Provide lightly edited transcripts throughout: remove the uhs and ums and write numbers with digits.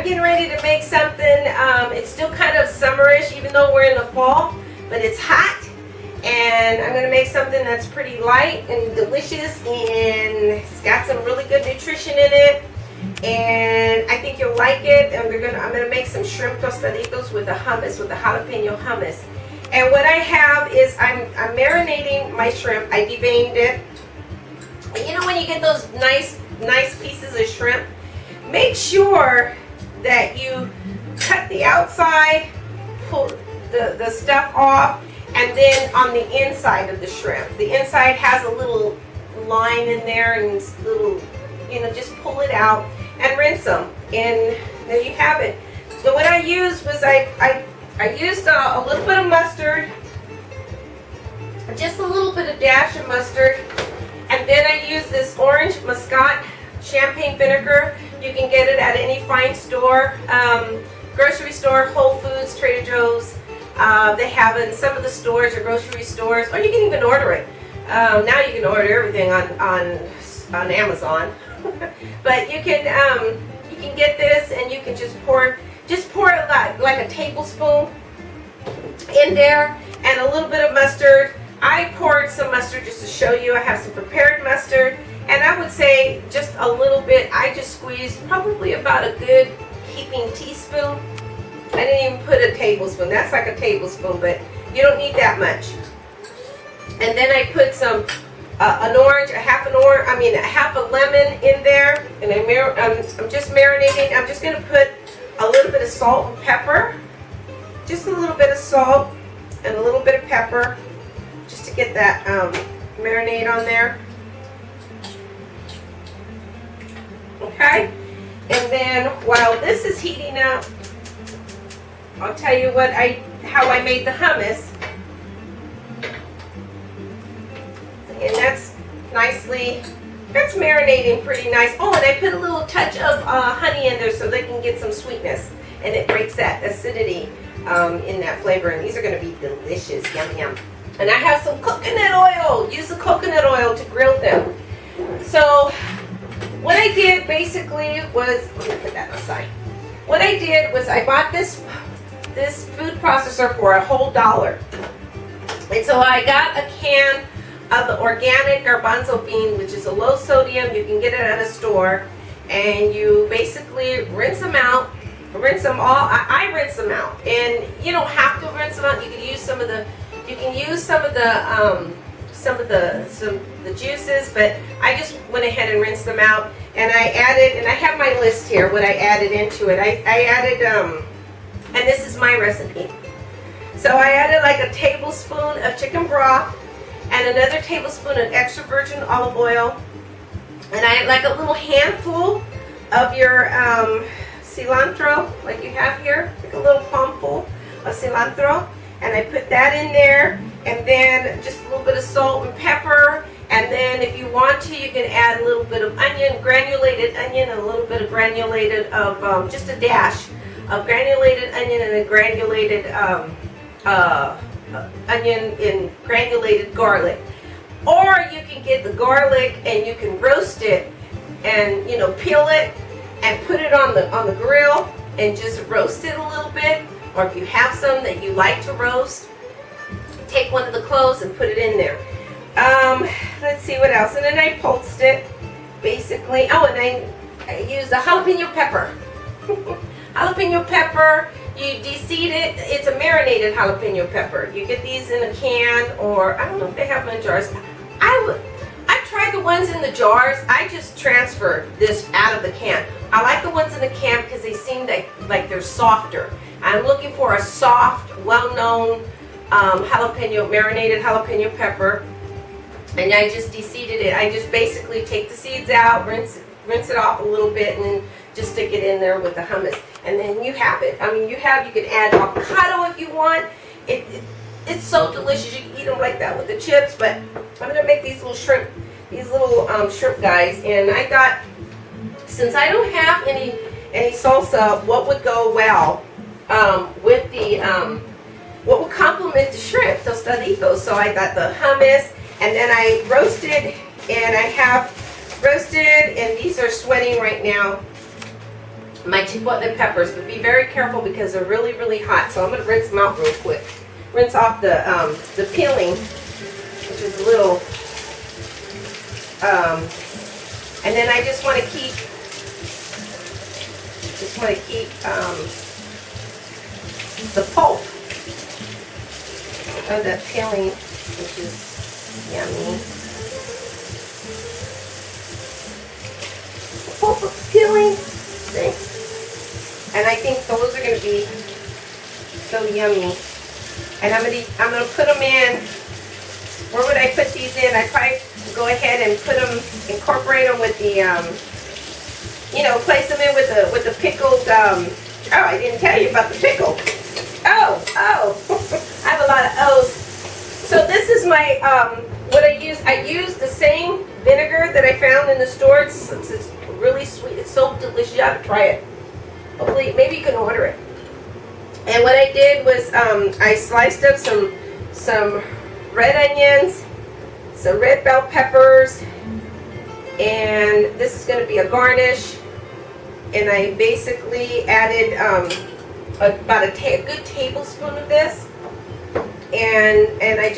I'm getting ready to make something. It's still kind of summerish, even though we're in the fall, but it's hot. And I'm going to make something that's pretty light and delicious, and it's got some really good nutrition in it. And I think you'll like it. And I'm going to make some shrimp tostaditos with the hummus, with the jalapeno hummus. And what I have is I'm marinating my shrimp. I deveined it. And you know when you get those nice pieces of shrimp, make sure that you cut the outside, pull the stuff off, and then on the inside of the shrimp. The inside has a little line in there and little, just pull it out and rinse them. And there you have it. So what I used was I used a little bit of mustard, just a little bit of dash of mustard, and then I used this orange muscat champagne vinegar. You can get it at any fine store, grocery store, Whole Foods, Trader Joe's. They have it in some of the stores or grocery stores, or you can even order it. Now you can order everything on Amazon. But you can get this, and you can just pour it like a tablespoon in there, and a little bit of mustard. I poured some mustard just to show you. I have some prepared mustard, and I would say just a little bit. I just squeezed probably about a good heaping teaspoon. I didn't even put a tablespoon. That's like a tablespoon, but you don't need that much. And then I put some half a lemon in there, and I'm just marinating. I'm just going to put a little bit of salt and pepper, just a little bit of salt and a little bit of pepper, just to get that marinade on there. Okay, and then while this is heating up, I'll tell you how I made the hummus. And that's marinating pretty nice. Oh, and I put a little touch of honey in there so they can get some sweetness, and it breaks that acidity in that flavor. And these are going to be delicious. Yum, yum. And I have some coconut oil. Use the coconut oil to grill them. So what I did basically was, let me put that aside. What I did was I bought this food processor for $1. And so I got a can of the organic garbanzo bean, which is a low sodium. You can get it at a store, and you basically rinse them out. Rinse them all. I rinse them out, and you don't have to rinse them out. You can use some of the juices, but I just went ahead and rinsed them out. And I added, and I have my list here what I added into it. I added and this is my recipe. So I added like a tablespoon of chicken broth, and another tablespoon of extra virgin olive oil, and I like a little handful of your cilantro, like you have here, like a little palmful of cilantro, and I put that in there, and then just a little bit of salt and pepper, and then if you want to, you can add a little bit of onion, granulated onion, and a little bit of granulated of just a dash of granulated onion, and a granulated onion in granulated garlic. Or you can get the garlic and you can roast it, and peel it and put it on the grill and just roast it a little bit. Or if you have some that you like to roast, take one of the cloves and put it in there. Let's see what else. And then I pulsed it basically. Oh, and I used a jalapeno pepper. Jalapeno pepper, you de-seed it. It's a marinated jalapeno pepper. You get these in a can, or I don't know if they have them in jars. I tried the ones in the jars. I just transferred this out of the can. I like the ones in the can because they seem like they're softer. I'm looking for a soft, well-known marinated jalapeno pepper, and I just de-seeded it. I just basically take the seeds out, rinse it off a little bit, and then just stick it in there with the hummus, and then you have it. I mean, you can add avocado if you want. It's so delicious. You can eat them like that with the chips. But I'm gonna make these little shrimp guys, and I thought, since I don't have any salsa, what would go well with the what would complement the shrimp tostaditos? So I got the hummus, and then I roasted, and I have roasted, and these are sweating right now. my chipotle peppers, but be very careful because they're really, really hot. So I'm going to rinse them out real quick. Rinse off the peeling, which is a little, and then I just want to keep the pulp of that peeling, which is yummy. The pulp of peeling, and I think those are going to be so yummy. And I'm gonna put them in. Where would I put these in? I'd probably go ahead and incorporate them with the, place them in with the pickled. Oh, I didn't tell you about the pickle. Oh, I have a lot of O's. So this is my what I use. I use the same vinegar that I found in the store. It's really sweet. It's so delicious. You ought to try it. Hopefully, maybe you can order it. And what I did was I sliced up some red onions, some red bell peppers, and this is going to be a garnish. And I basically added about a good tablespoon of this, and I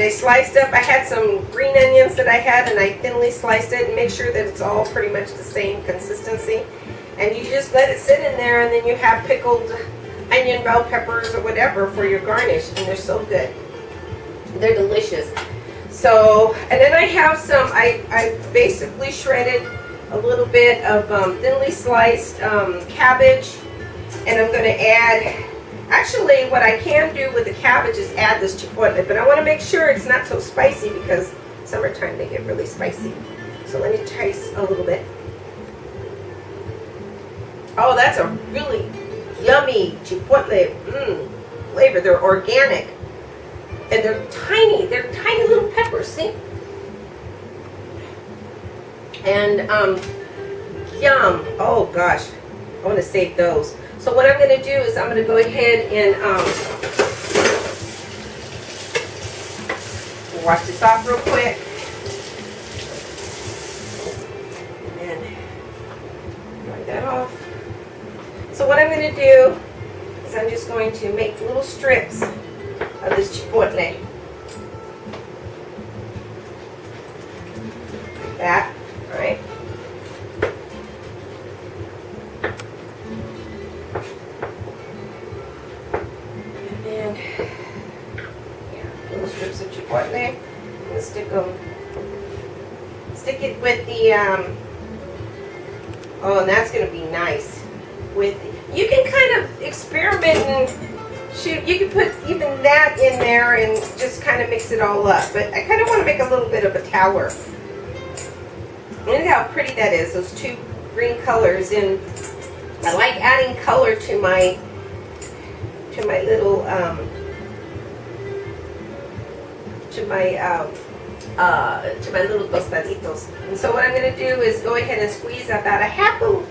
sliced up. I had some green onions that I had, and I thinly sliced it and make sure that it's all pretty much the same consistency. And you just let it sit in there, and then you have pickled onion, bell peppers, or whatever for your garnish, and they're so good. They're delicious. So, and then I have some, I basically shredded a little bit of thinly sliced cabbage, and I'm going to add, actually what I can do with the cabbage is add this chipotle, but I want to make sure it's not so spicy because summertime they get really spicy. So let me taste a little bit. Oh, that's a really yummy chipotle flavor. They're organic. And they're tiny. They're tiny little peppers, see? And, yum. Oh, gosh. I want to save those. So what I'm going to do is I'm going to go ahead and wash this off real quick. And dry that off. So what I'm going to do is I'm just going to make little strips of this chipotle. Like that, all right? And then, little strips of chipotle. I'm going to stick it with the, oh, and that's going to be nice. You can kind of experiment and shoot. You can put even that in there and just kind of mix it all up. But I kind of want to make a little bit of a tower. Look how pretty that is. Those two green colors, and I like adding color to my little little tostaditos. And so what I'm going to do is go ahead and squeeze about a half a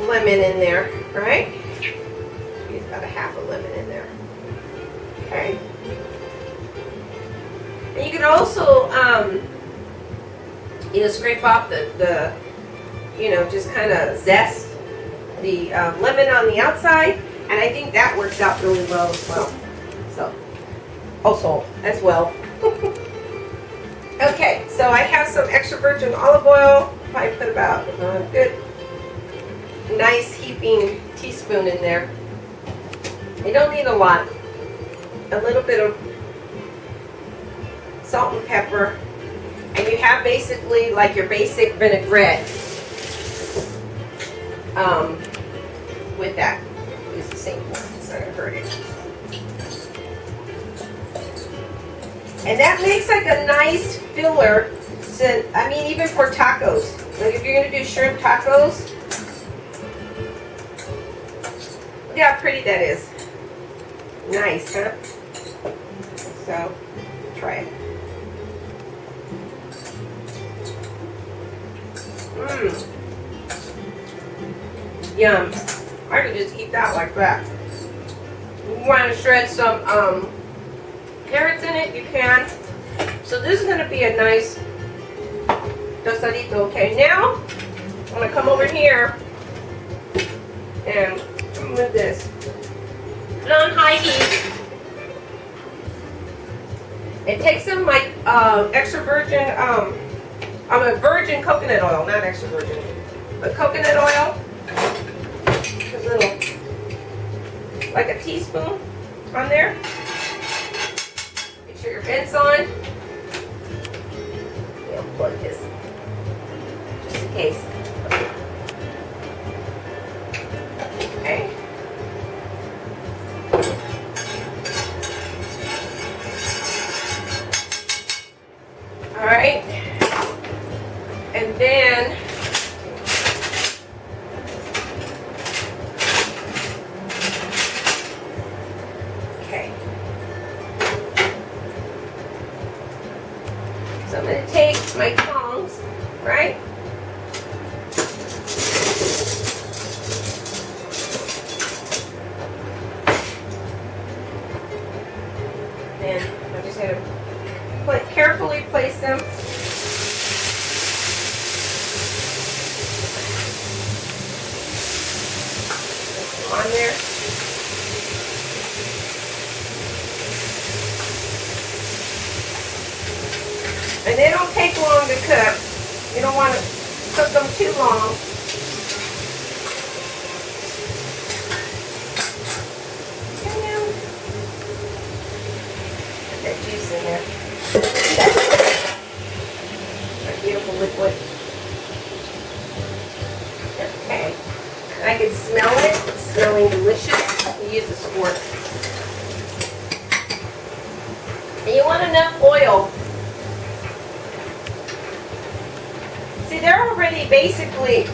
lemon in there, right? Squeeze about a half a lemon in there. Okay. And you can also, scrape off the just kind of zest the lemon on the outside, and I think that works out really well as well. So, also as well. Okay, so I have some extra virgin olive oil. Probably put about a good, nice heaping teaspoon in there. You don't need a lot. A little bit of salt and pepper. And you have basically like your basic vinaigrette with that. Use the same one, it's not going to hurt it. And that makes like a nice filler, even for tacos. Like if you're going to do shrimp tacos, look how pretty that is. Nice, huh? So, try it. Yum. I can just eat that like that. If you want to shred some carrots in it, you can. So this is going to be a nice tostadito. Okay, now I'm gonna come over here and move this. Put it on high heat. And take some of my extra virgin, I'm a virgin coconut oil, not extra virgin, but coconut oil. A little, like a teaspoon on there. Make sure your vent's on. Yeah, unplug this, just in case. Okay. All right. And then so I'm going to take my tongs, right? And I'm just going to carefully place them on there. And they don't take long to cook. You don't want to cook them too long. Put that juice in there. That beautiful liquid. Okay. And I can smell it. It's smelling delicious. You use a fork. And you want enough oil. See, they're already basically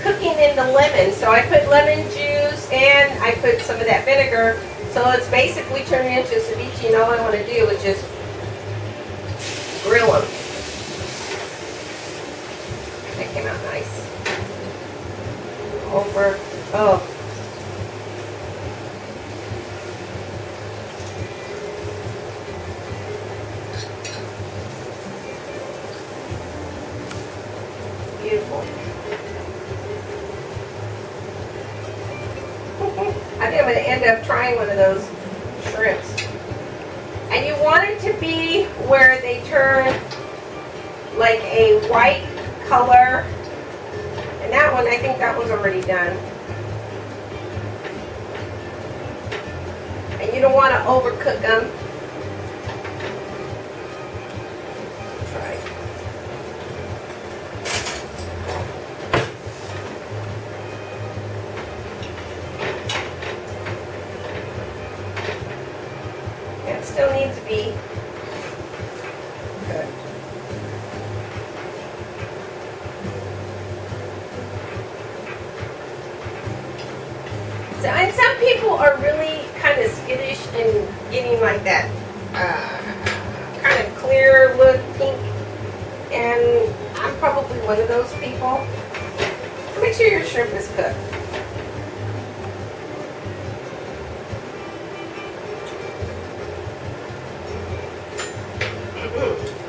cooking in the lemon. So I put lemon juice and I put some of that vinegar. So it's basically turning into a ceviche, and all I want to do is just grill them. That came out nice. Over. Oh. Beautiful. I think I'm going to end up trying one of those shrimps. And you want it to be where they turn like a white color. And that one, I think that one's already done. And you don't want to overcook them. Try. It still needs to be good. So, and some people are really kind of skittish and getting like that kind of clear look pink, and I'm probably one of those people. Make sure your shrimp is cooked.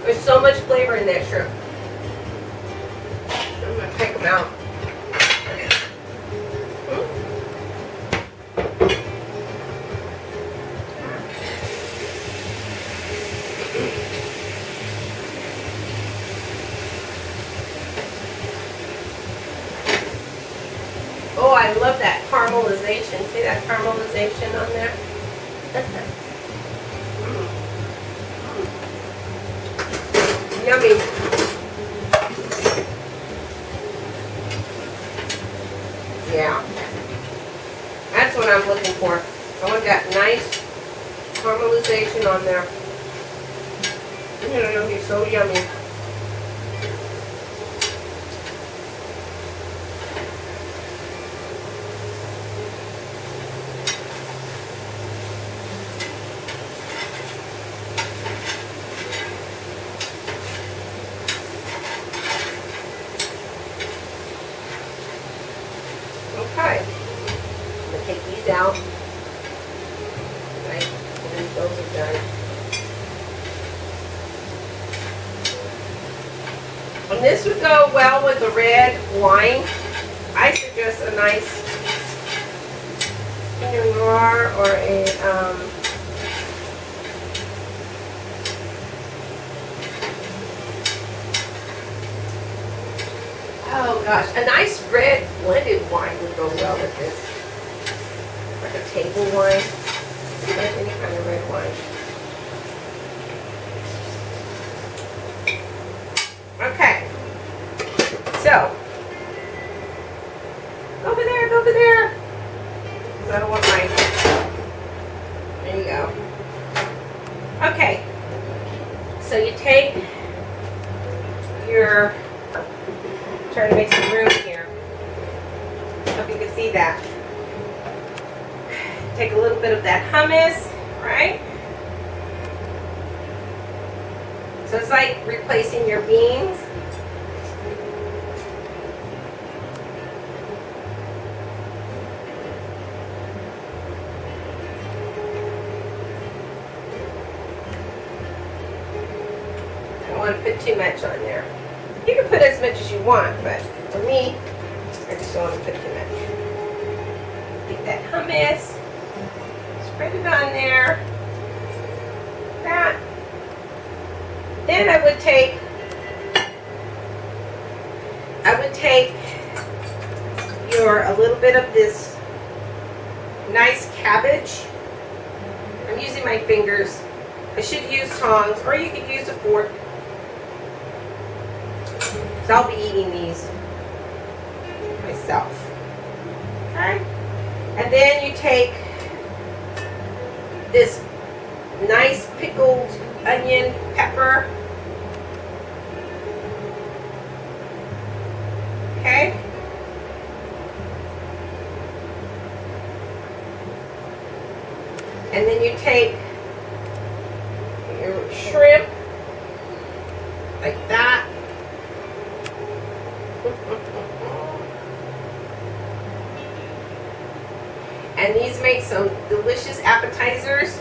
There's so much flavor in that shrimp. I'm going to take them out. Oh, I love that caramelization. See that caramelization on there? Yummy. Yeah. That's what I'm looking for. I want that nice caramelization on there. It's going to be so yummy. Okay, I'm going to take these out. Right, and those are done. And this would go well with a red wine. I suggest a nice Pinot Noir or a oh gosh, a nice red blended wine would go well with this. Like a table wine, any kind of red wine. Okay, so go over there, go over there. Because I don't want my. There you go. Okay, so you take your. Trying to make some room here. Hope you can see that. Take a little bit of that hummus, right? So it's like replacing your beans. I don't want to put too much on there. You can put as much as you want, but for me, I just don't want to put too much. Take that hummus, spread it on there. That. Then I would take a little bit of this nice cabbage. I'm using my fingers. I should use tongs, or you could use a fork. So I'll be eating these myself. Okay? And then you take this nice pickled onion, pepper. Okay? And then you take your shrimp like that. And these make some delicious appetizers.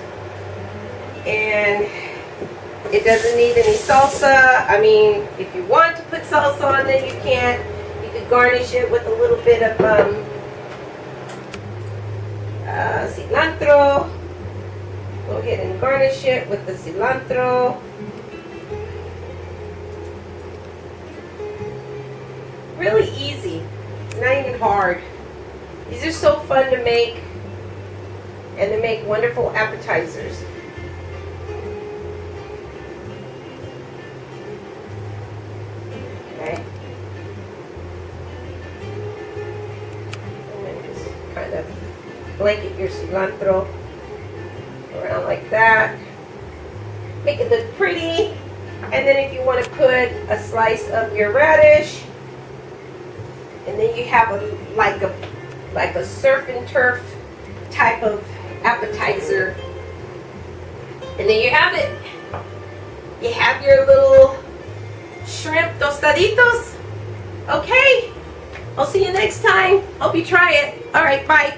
And it doesn't need any salsa. I mean, if you want to put salsa on it, you can. You could garnish it with a little bit of cilantro. Go ahead and garnish it with the cilantro. Really easy. It's not even hard. These are so fun to make, and to make wonderful appetizers. Okay. And then just kind of blanket your cilantro around like that. Make it look pretty. And then if you want to put a slice of your radish, and then you have like a surf and turf type of appetizer. And then you have it. You have your little shrimp tostaditos. Okay. I'll see you next time. Hope you try it. All right, bye.